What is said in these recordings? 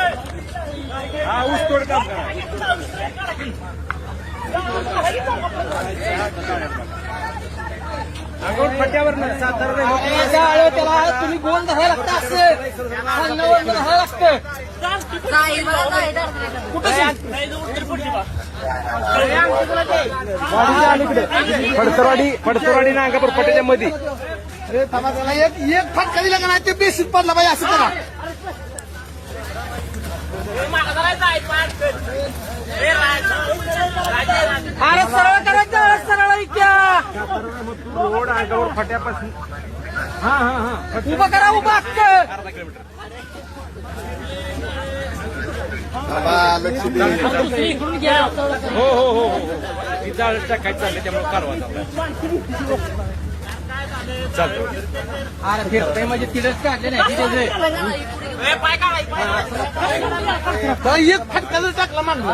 हा ऊस तोड काम करा. अंगावर फट्यावर ना सातारा त्याला तुम्ही गोल धरायला लागतं असं खालनावर धरायला लागतं. फडतरवाडी ना अंगापूर फट्याच्या मध्ये. अरे थांबा, त्याला एक फटका दिला का नाही ते बेसिक पडला पाहिजे असं करा. अरे सरळ करायचं, सरळ इत्या रोड अंगावर फट्यापासून हा हा हा उभा करा, उभा अर्धा किलोमीटर. हो हो हो हो ती जाळ टाकायचं चाललं त्यामुळे कारवा चालतो. अरे फिरतय म्हणजे तिथंच काढले नाही एक फटका जर टाकला मागला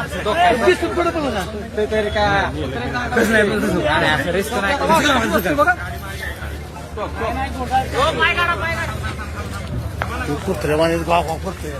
बेसिक पडत ना तरी का रिस्क नाही. कुत्र्यावाने गाव करतोय.